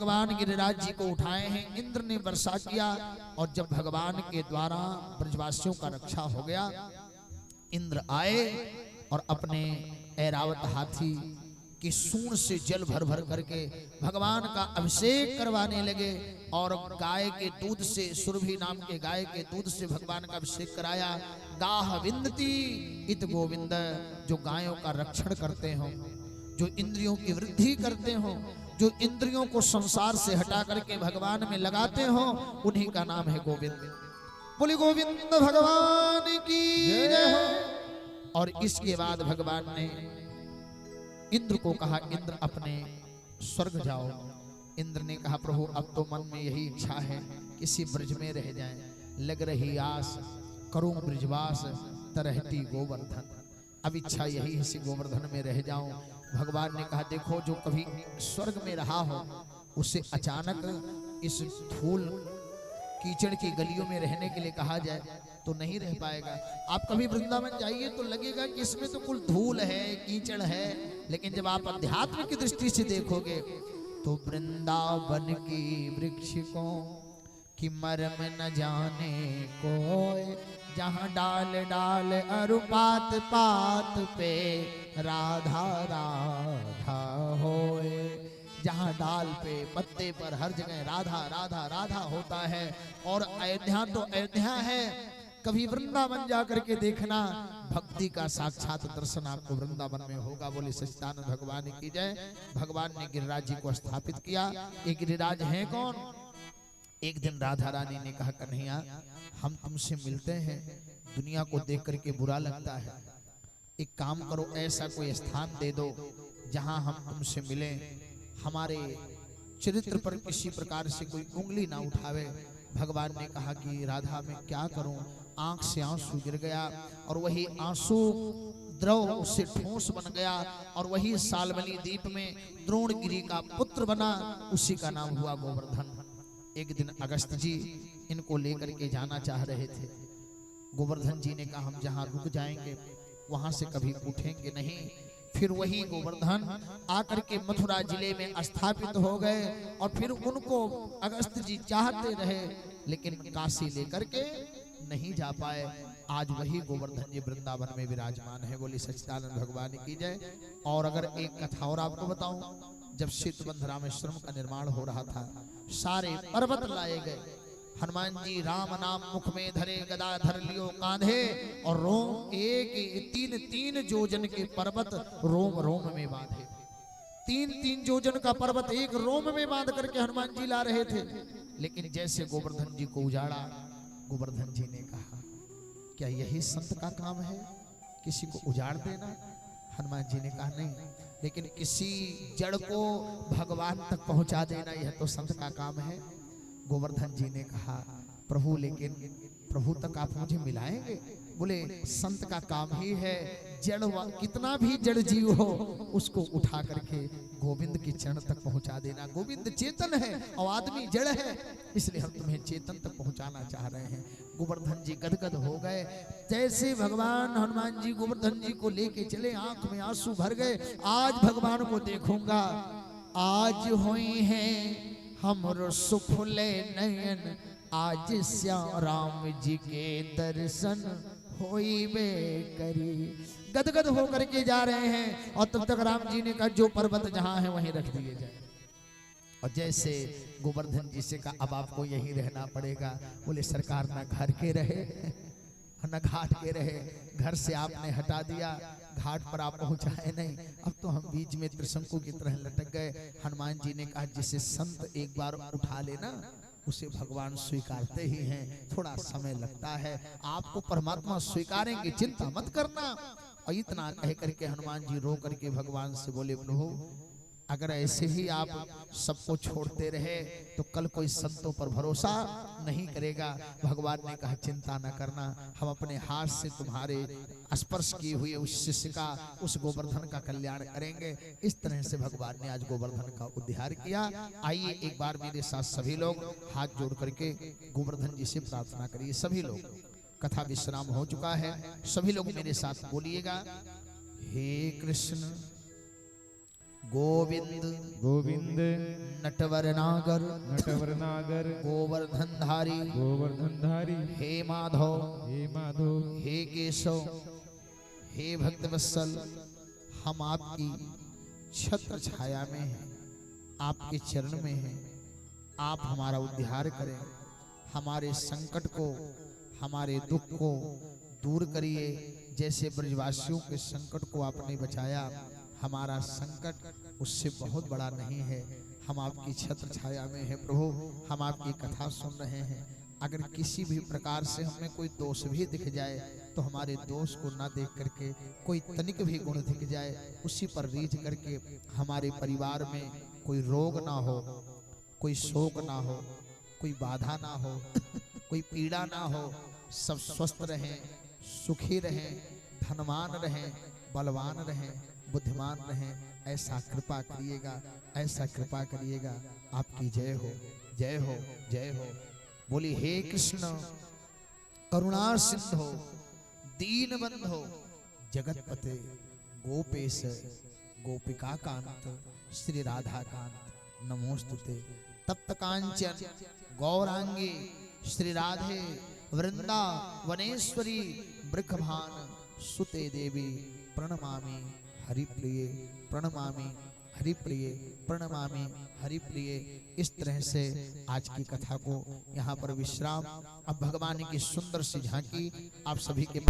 भगवान गिरिराज जी को उठाए हैं। इंद्र ने वर्षा किया और जब भगवान के द्वारा ब्रजवासियों का रक्षा हो गया, इंद्र आए और अपने ऐरावत हाथी कि सूंड से जल भर भर करके भगवान का अभिषेक करवाने लगे और गाय के दूध से, सुरभि नाम के गाय के दूध से भगवान का अभिषेक कराया। गाह विंदती इत गोविंद, जो गायों का रक्षण करते हो, जो इंद्रियों की वृद्धि करते हो, जो इंद्रियों को संसार से हटा करके भगवान में लगाते हो, उन्हीं का नाम है गोविंद। बोले गोविंद भगवान की जय। और इसके बाद भगवान ने इंद्र को कहा, इंद्र अपने स्वर्ग जाओ। इंद्र ने कहा, प्रभु अब तो मन में यही इच्छा है किसी ब्रज में रह जाए, लग रही आस करूं ब्रजवास तरहती गोवर्धन। अब इच्छा यही है इसी गोवर्धन में रह जाऊं। भगवान ने कहा, देखो जो कभी स्वर्ग में रहा हो उसे अचानक इस धूल कीचड़ की गलियों में रहने के लिए कहा जाए तो नहीं रह पाएगा। आप कभी वृंदावन जाइए तो लगेगा कि इसमें तो कुल धूल है, कीचड़ है, लेकिन जब आप अध्यात्म की दृष्टि से देखोगे तो वृंदावन की वृक्ष को कि मर्म न जाने कोई, जहाँ डाल डाल अरु पात पात पे राधा राधा होए। जहाँ डाल पे पत्ते पर हर जगह राधा राधा राधा होता है। और अयोध्या तो अयोध्या है, कभी वृंदावन जाकर के देखना, भक्ति का साक्षात दर्शन आपको वृंदावन में होगा। बोले सच्चिदानंद भगवान की जय। भगवान ने गिरिराज जी को स्थापित किया। ये गिरिराज हैं कौन? एक दिन राधा रानी ने कहा, कन्हैया हम तुमसे मिलते हैं, दुनिया को देख करके बुरा लगता है, एक काम करो, ऐसा कोई स्थान दे दो जहां हम तुमसे मिलें, हमारे चरित्र पर किसी प्रकार से कोई उंगली ना उठावे। भगवान ने कहा कि राधा मैं क्या करूं, आंख से आंसू गिर गया और वही आंसू द्रव उससे ठोस बन गया और वही सालमली द्वीप में द्रोणगिरी का पुत्र बना, उसी का नाम हुआ गोवर्धन। एक दिन अगस्त जी इनको लेकर के जाना चाह रहे थे। गोवर्धन जी ने कहा, हम जहां रुक जाएंगे वहां से कभी उठेंगे नहीं। फिर वही गोवर्धन आकर के मथुरा जिले में स्थापित हो गए और फिर उनको अगस्त जी चाहते रहे लेकिन काशी लेकर के नहीं जा पाए। आज वही गोवर्धन जी वृंदावन में विराजमान है। बोली सच्चिदानंद भगवान की जय। और अगर एक कथा और आपको बताऊं, जब सेतुबंध रामेश्वरम का निर्माण हो रहा था, सारे पर्वत लाए गए, हनुमान जी राम नाम मुख में धरे, गदा धर लियो कांधे, और रोम एक तीन तीन जोजन के पर्वत रोम रोम में बांधे। तीन तीन जोजन का पर्वत एक रोम में बांध करके हनुमान जी ला रहे थे। लेकिन जैसे गोवर्धन जी को उजाड़ा, गोवर्धन जी ने कहा, क्या यही संत का काम है, किसी को उजाड़ देना? हनुमान जी ने कहा, नहीं, लेकिन किसी जड़ को भगवान तक पहुंचा देना यह तो संत का काम है। गोवर्धन जी ने कहा, प्रभु लेकिन प्रभु तक आप मुझे मिलाएंगे? बोले संत का काम ही है जड़, कितना भी जड़ जीव हो उसको उठा करके गोविंद के चरण तक पहुंचा देना। गोविंद चेतन है और आदमी जड़ है, इसलिए हम तुम्हें चेतन तक पहुंचाना चाह रहे हैं। गोवर्धन जी गदगद हो गए। जैसे भगवान हनुमान जी गोवर्धन जी को लेके चले, आंख में आंसू भर गए। आज भगवान को देखूंगा, आज हुई हैं हमरो सुफले नयन, आज श्याम राम जी के दर्शन होइबे करी। गदगद होकर के जा रहे हैं और तब तक राम जी ने कहा, जो पर्वत जहां है वहीं रख दिए जाए। और जैसे गोवर्धन जी से कहा, अब आपको यहीं रहना पड़ेगा। बोले सरकार ना घर के रहे न घाट के रहे, घर से आपने हटा दिया, घाट पर आप पहुंचाए नहीं, अब तो हम बीच में त्रिशंकु की तरह लटक गए। हनुमान जी ने कहा, जिसे संत एक बार उठा लेना उसे भगवान स्वीकारते ही हैं, थोड़ा समय लगता है, आपको परमात्मा स्वीकारेंगे, चिंता मत करना। और इतना कह करके हनुमान जी रो करके भगवान से बोले, प्रभु अगर ऐसे ही आप सबको छोड़ते रहे तो कल कोई संतों पर भरोसा नहीं करेगा। भगवान ने कहा, चिंता न करना, हम अपने हाथ से तुम्हारे स्पर्श किए हुए उस शिष्य का, उस गोवर्धन का कल्याण करेंगे। इस तरह से भगवान ने आज गोवर्धन का उद्धार किया। आइए एक बार मेरे साथ सभी लोग हाथ जोड़ करके गोवर्धन जी से प्रार्थना करिए। सभी लोग, कथा विश्राम हो चुका है, सभी लोग मेरे साथ बोलिएगा, हे कृष्ण गोविंद गोविंद नटवर नागर नटवर नागर गोवर्धनधारी गोवर्धनधारी हे माधव हे माधव हे केशव हे भक्तवत्सल, हम आपकी छत्र छाया में हैं, आपके चरण में हैं। आप हमारा उद्धार करें, हमारे संकट को, हमारे दुख को दूर करिए। जैसे ब्रजवासियों के संकट को आपने बचाया, हमारा संकट उससे बहुत बड़ा नहीं है। हम आपकी छत्र छाया में हैं प्रभु, हम आपकी कथा सुन रहे हैं। अगर किसी भी प्रकार से हमें कोई दोष भी दिख जाए तो हमारे दोष को ना देख करके, कोई तनिक भी गुण दिख जाए उसी पर रीझ करके हमारे परिवार में कोई रोग ना हो, कोई शोक ना हो, कोई बाधा ना हो, कोई पीड़ा ना हो, सब स्वस्थ रहें, सुखी रहें, धनवान रहें, बलवान रहें, बुद्धिमान रहें। ऐसा कृपा करिएगा, ऐसा कृपा करिएगा। आपकी जय हो, जय हो, जय हो। बोली हे कृष्ण करुणा सिंधो दीन बंधो जगतपते गोपेश गोपिका कांत श्री राधा कांत नमोस्तुते। तप्त कांचन गौरांगी श्री राधे वृंदावनेश्वरी बृखभान सुते देवी प्रणमामि हरिप्रिये प्रणमामि हरिप्रिये प्रणमामि हरिप्रिये। इस तरह से आज की कथा को यहाँ पर विश्राम। अब भगवान की सुंदर सी झांकी आप सभी के